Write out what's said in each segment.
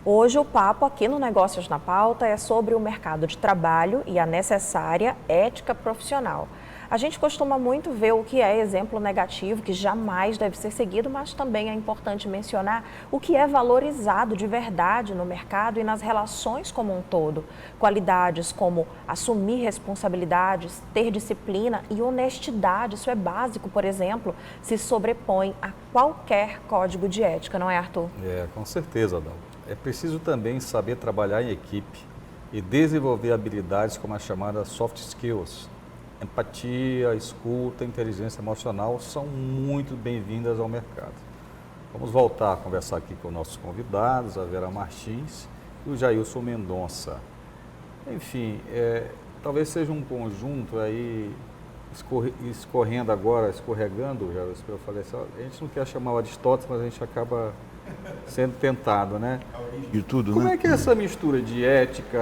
Hoje o papo aqui no Negócios na Pauta é sobre o mercado de trabalho e a necessária ética profissional. A gente costuma muito ver o que é exemplo negativo, que jamais deve ser seguido, mas também é importante mencionar o que é valorizado de verdade no mercado e nas relações como um todo. Qualidades como assumir responsabilidades, ter disciplina e honestidade, isso é básico, por exemplo, se sobrepõe a qualquer código de ética, não é, Arthur? Com certeza, Adão. É preciso também saber trabalhar em equipe e desenvolver habilidades como as chamadas soft skills. Empatia, escuta, inteligência emocional são muito bem-vindas ao mercado. Vamos voltar a conversar aqui com nossos convidados, a Vera Martins e o Jailson Mendonça. Enfim, talvez seja um conjunto aí, escorrendo agora, escorregando, eu falei assim, a gente não quer chamar o Aristóteles, mas a gente acaba sendo tentado, né? De tudo, Como né? é que é essa mistura de ética,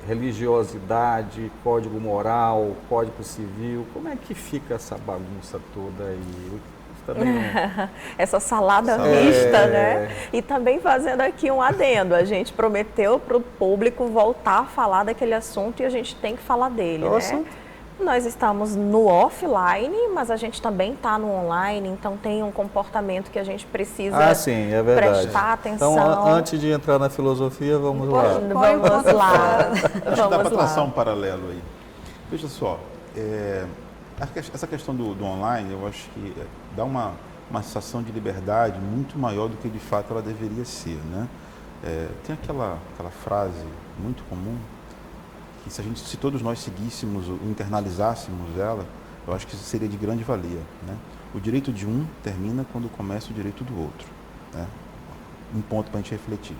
religiosidade, código moral, código civil, como é que fica essa bagunça toda aí? Também essa salada mista, né? E também fazendo aqui um adendo, a gente prometeu para o público voltar a falar daquele assunto e a gente tem que falar dele, né? Nós estamos no offline, mas a gente também está no online, então tem um comportamento que a gente precisa prestar atenção. Então, antes de entrar na filosofia, vamos lá. Vamos lá. Acho que dá para traçar um paralelo aí. Veja só, essa questão do online, eu acho que dá uma sensação de liberdade muito maior do que de fato ela deveria ser, né? Tem aquela frase muito comum, que se todos nós seguíssemos, internalizássemos ela, eu acho que isso seria de grande valia, né? O direito de um termina quando começa o direito do outro, né? Um ponto para a gente refletir.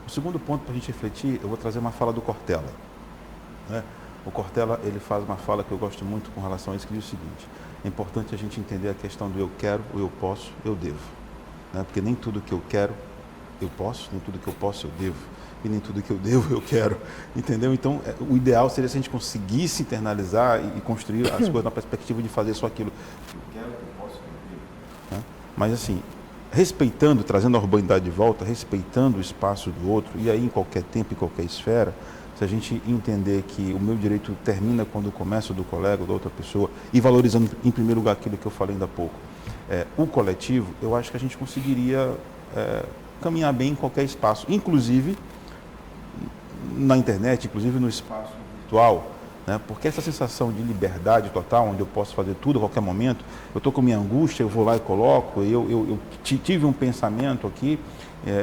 O segundo ponto para a gente refletir, eu vou trazer uma fala do Cortella, né? O Cortella, ele faz uma fala que eu gosto muito com relação a isso, que diz o seguinte: é importante a gente entender a questão do eu quero, o eu posso, eu devo, né? Porque nem tudo que eu quero, eu posso, nem tudo que eu posso, eu devo. E nem tudo que eu devo, eu quero, entendeu? Então, o ideal seria se a gente conseguisse internalizar e construir as coisas na perspectiva de fazer só aquilo que eu quero, que eu posso, que eu devo, né? Mas assim, respeitando, trazendo a urbanidade de volta, respeitando o espaço do outro, e aí em qualquer tempo, em qualquer esfera, se a gente entender que o meu direito termina quando começa o do colega ou da outra pessoa, e valorizando em primeiro lugar aquilo que eu falei ainda há pouco, o coletivo, eu acho que a gente conseguiria caminhar bem em qualquer espaço, inclusive na internet, inclusive no espaço virtual, né? Porque essa sensação de liberdade total, onde eu posso fazer tudo a qualquer momento, eu estou com minha angústia, eu vou lá e coloco, eu tive um pensamento aqui,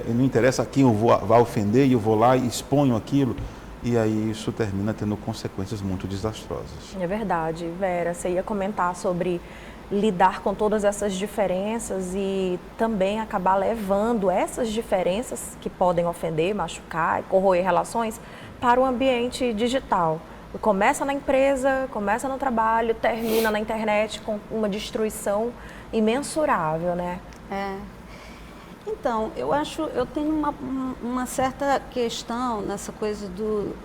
não interessa a quem eu vá ofender, e eu vou lá e exponho aquilo, e aí isso termina tendo consequências muito desastrosas. É verdade, Vera, você ia comentar sobre lidar com todas essas diferenças e também acabar levando essas diferenças que podem ofender, machucar e corroer relações para o ambiente digital. Começa na empresa, começa no trabalho, termina na internet com uma destruição imensurável, né? Então, eu tenho uma certa questão nessa coisa do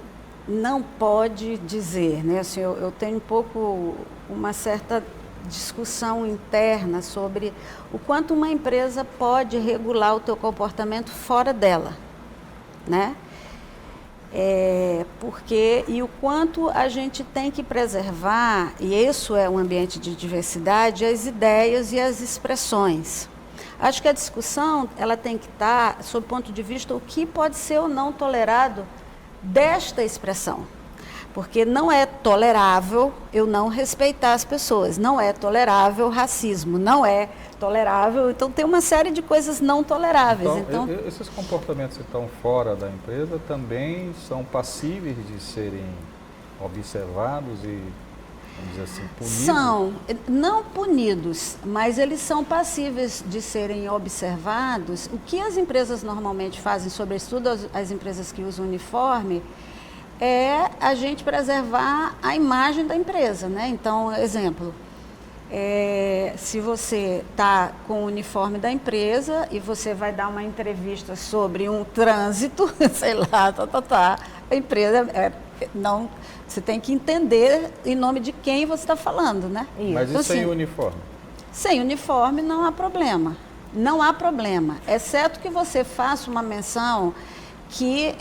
não pode dizer, né? Assim, eu tenho um pouco uma certa discussão interna sobre o quanto uma empresa pode regular o teu comportamento fora dela, né? E o quanto a gente tem que preservar, e isso é um ambiente de diversidade, as ideias e as expressões. Acho que a discussão ela tem que estar sob o ponto de vista o que pode ser ou não tolerado desta expressão. Porque não é tolerável eu não respeitar as pessoas, não é tolerável racismo, não é tolerável, então tem uma série de coisas não toleráveis. Então esses comportamentos que estão fora da empresa também são passíveis de serem observados e, vamos dizer assim, punidos? São, não punidos, mas eles são passíveis de serem observados. O que as empresas normalmente fazem, sobretudo as empresas que usam uniforme, é a gente preservar a imagem da empresa, né? Então, exemplo, se você está com o uniforme da empresa e você vai dar uma entrevista sobre um trânsito, sei lá, a empresa não, você tem que entender em nome de quem você está falando, né? Mas então, e sem uniforme? Sem uniforme não há problema, não há problema, exceto que você faça uma menção que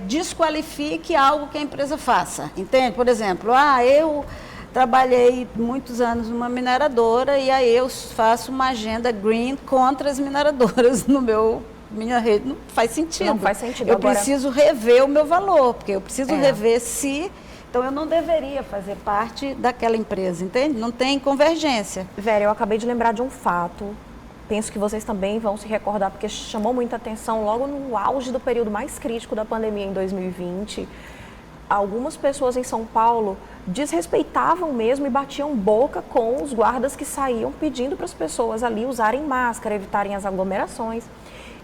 desqualifique algo que a empresa faça, entende? Por exemplo, eu trabalhei muitos anos numa mineradora e aí eu faço uma agenda green contra as mineradoras minha rede. Não faz sentido. Não faz sentido. Eu Agora, preciso rever o meu valor, porque eu preciso rever então eu não deveria fazer parte daquela empresa, entende? Não tem convergência. Vera, eu acabei de lembrar de um fato. Penso que vocês também vão se recordar, porque chamou muita atenção logo no auge do período mais crítico da pandemia em 2020. Algumas pessoas em São Paulo desrespeitavam mesmo e batiam boca com os guardas que saíam pedindo para as pessoas ali usarem máscara, evitarem as aglomerações.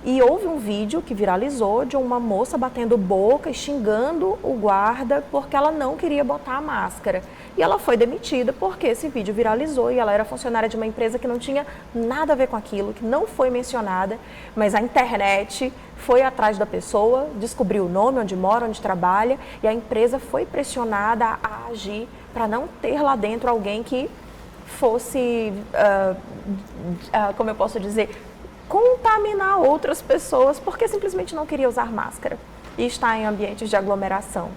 E houve um vídeo que viralizou de uma moça batendo boca e xingando o guarda porque ela não queria botar a máscara. E ela foi demitida porque esse vídeo viralizou e ela era funcionária de uma empresa que não tinha nada a ver com aquilo, que não foi mencionada, mas a internet foi atrás da pessoa, descobriu o nome, onde mora, onde trabalha, e a empresa foi pressionada a agir para não ter lá dentro alguém que fosse, como eu posso dizer, contaminar outras pessoas porque simplesmente não queria usar máscara e estar em ambientes de aglomeração.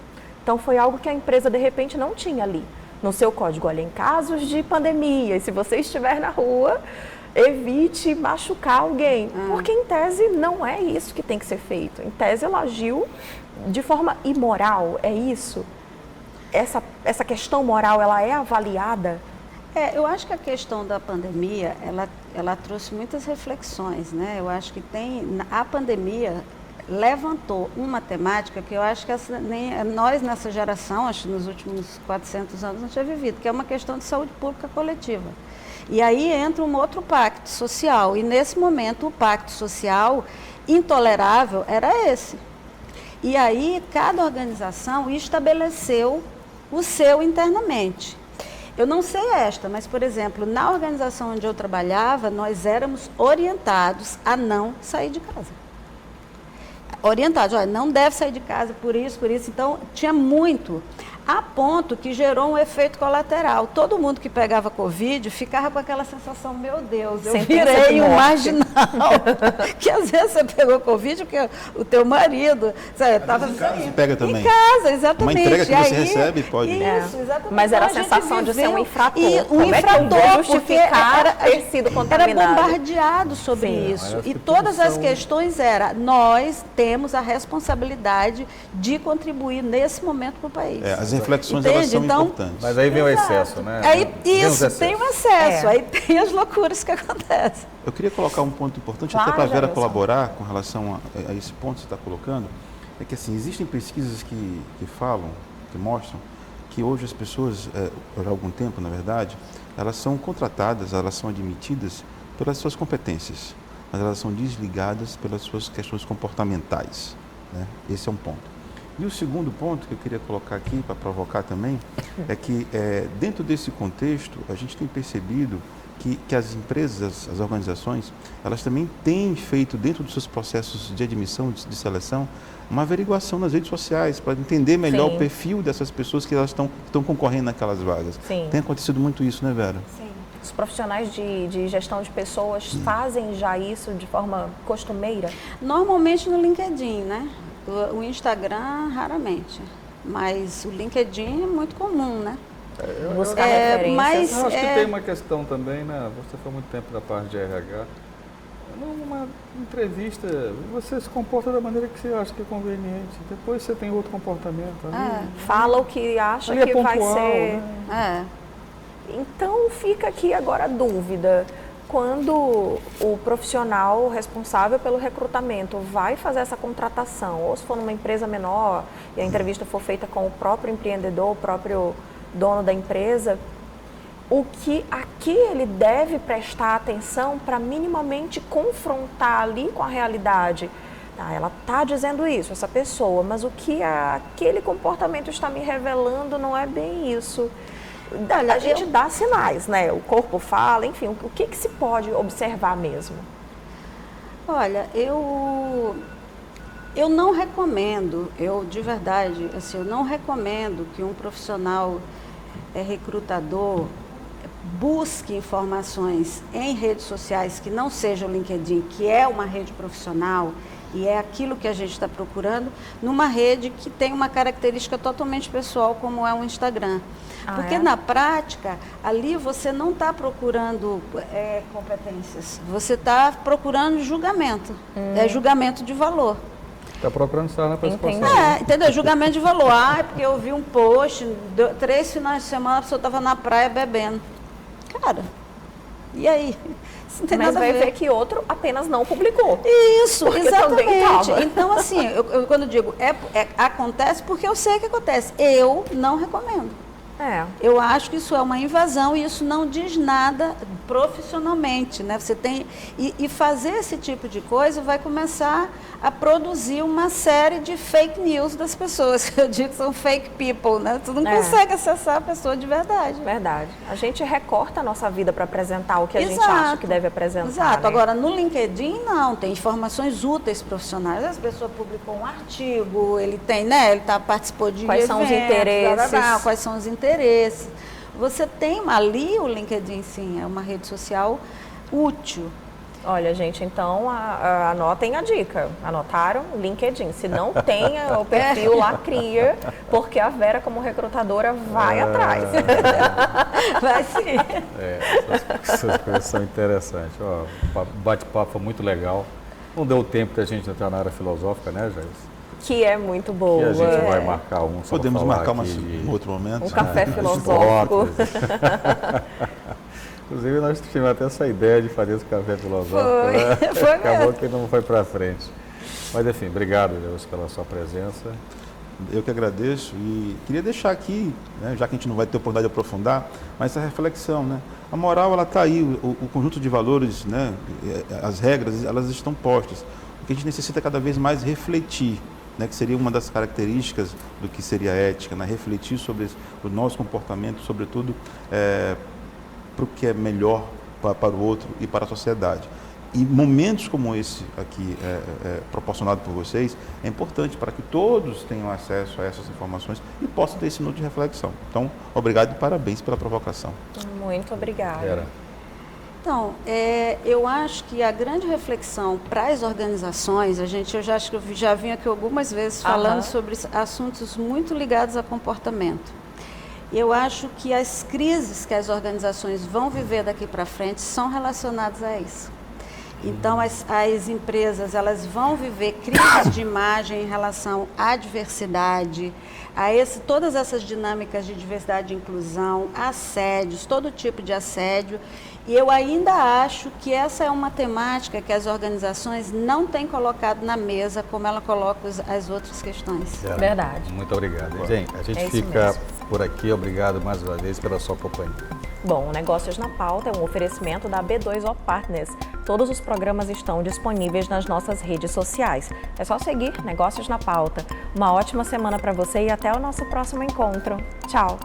Então foi algo que a empresa de repente não tinha ali no seu código. Olha, em casos de pandemia, e se você estiver na rua, evite machucar alguém, porque em tese não é isso que tem que ser feito. Em tese ela agiu de forma imoral, é isso? Essa questão moral, ela é avaliada? Eu acho que a questão da pandemia, ela trouxe muitas reflexões, né? Eu acho que a pandemia levantou uma temática que eu acho que nós nessa geração, acho que nos últimos 400 anos, não tinha vivido, que é uma questão de saúde pública coletiva. E aí entra um outro pacto social, e nesse momento o pacto social intolerável era esse. E aí cada organização estabeleceu o seu internamente. Eu não sei mas, por exemplo, na organização onde eu trabalhava, nós éramos orientados a não sair de casa. Orientados, olha, não deve sair de casa por isso. Então, tinha muito, a ponto que gerou um efeito colateral. Todo mundo que pegava Covid ficava com aquela sensação, meu Deus, eu virei um marginal. Que às vezes você pegou Covid porque o teu marido estava em casa você pega também. Em casa, exatamente. Uma entrega que você recebe pode. Isso, exatamente. Mas era a sensação de ser um infrator. Um infrator, porque ter sido contaminado. Era bombardeado sobre isso. E todas as questões nós temos a responsabilidade de contribuir nesse momento para o país. As reflexões elas são importantes. Mas aí vem o excesso, né? Tem o excesso, aí tem as loucuras que acontecem. Eu queria colocar um ponto importante, até para a Vera colaborar com relação a esse ponto que você está colocando, é que assim, existem pesquisas que falam, que mostram, que hoje as pessoas, por algum tempo, na verdade, elas são contratadas, elas são admitidas pelas suas competências, mas elas são desligadas pelas suas questões comportamentais, né? Esse é um ponto. E o segundo ponto que eu queria colocar aqui, para provocar também, é que dentro desse contexto, a gente tem percebido que as empresas, as organizações, elas também têm feito, dentro dos seus processos de admissão, de seleção, uma averiguação nas redes sociais, para entender melhor o perfil dessas pessoas que elas estão concorrendo naquelas vagas. Sim. Tem acontecido muito isso, né, Vera? Sim. Os profissionais de gestão de pessoas fazem já isso de forma costumeira? Normalmente no LinkedIn, né? O Instagram, raramente. Mas o LinkedIn é muito comum, né? Buscar referências. Mas eu acho que tem uma questão também, né? Você foi muito tempo na parte de RH. Numa entrevista, você se comporta da maneira que você acha que é conveniente. Depois você tem outro comportamento. Fala o que acha que pontual, vai ser. Né? Então fica aqui agora a dúvida. Quando o profissional responsável pelo recrutamento vai fazer essa contratação, ou se for numa empresa menor e a entrevista for feita com o próprio empreendedor, o próprio dono da empresa, a que ele deve prestar atenção para minimamente confrontar ali com a realidade? Ela está dizendo isso, essa pessoa, mas o que aquele comportamento está me revelando não é bem isso. A gente dá sinais, né? O corpo fala, enfim, o que se pode observar mesmo? Olha, eu não recomendo, de verdade, assim, eu não recomendo que um profissional recrutador busque informações em redes sociais que não seja o LinkedIn, que é uma rede profissional E é aquilo que a gente está procurando numa rede que tem uma característica totalmente pessoal, como é o Instagram. Porque na prática, ali você não está procurando competências, você está procurando julgamento, é julgamento de valor. Está procurando estar na participação. Entendeu? Julgamento de valor. É porque eu vi um post, 3 finais de semana a pessoa estava na praia bebendo. Cara, e aí? Isso não tem Mas nada a vai ver que outro apenas não publicou. Isso, exatamente. Então, assim, eu quando digo acontece porque eu sei que acontece. Eu não recomendo. Eu acho que isso é uma invasão e isso não diz nada profissionalmente, né? Você tem e fazer esse tipo de coisa vai começar a produzir uma série de fake news das pessoas. Eu digo que são fake people, né? Tu não consegue acessar a pessoa de verdade. Verdade. A gente recorta a nossa vida para apresentar o que a gente acha que deve apresentar. Exato. Né? Agora, no LinkedIn, não. Tem informações úteis profissionais. As pessoas publicou um artigo, ele tem, né? Ele participou de quais são os interesses. Quais são os interesses. Você tem ali o LinkedIn, sim, é uma rede social útil. Olha, gente, então anotem a dica. Anotaram? LinkedIn. Se não tem o perfil lá, cria, porque a Vera, como recrutadora, vai atrás. Vai sim. Essas coisas são interessantes. Ó, o bate-papo foi muito legal. Não deu tempo da gente entrar na área filosófica, né, Jair? Que é muito boa. Que a gente vai marcar um. Podemos marcar um outro momento. Um café filosófico. Inclusive, nós tivemos até essa ideia de fazer esse café filosófico. Foi Acabou mesmo. que não foi para frente. Mas, enfim, obrigado, Deus, pela sua presença. Eu que agradeço e queria deixar aqui, né, já que a gente não vai ter oportunidade de aprofundar, mas essa reflexão, né? A moral, ela está aí, o conjunto de valores, né, as regras, elas estão postas. O que a gente necessita cada vez mais refletir, né, que seria uma das características do que seria a ética, né, refletir sobre o nosso comportamento, sobretudo para o que é melhor para o outro e para a sociedade. E momentos como esse aqui, proporcionado por vocês, é importante para que todos tenham acesso a essas informações e possam ter esse minuto de reflexão. Então, obrigado e parabéns pela provocação. Muito obrigada. Então, eu acho que a grande reflexão para as organizações, eu acho que eu já vim aqui algumas vezes falando sobre assuntos muito ligados a comportamento. Eu acho que as crises que as organizações vão viver daqui para frente são relacionadas a isso. Então, as empresas, elas vão viver crises de imagem em relação à diversidade, todas essas dinâmicas de diversidade e inclusão, assédios, todo tipo de assédio. E eu ainda acho que essa é uma temática que as organizações não têm colocado na mesa como ela coloca as outras questões. Verdade. Muito obrigado. Gente, a gente fica por aqui. Obrigado mais uma vez pela sua companhia. Bom, Negócios na Pauta é um oferecimento da B2O Partners. Todos os programas estão disponíveis nas nossas redes sociais. É só seguir Negócios na Pauta. Uma ótima semana para você e até o nosso próximo encontro. Tchau!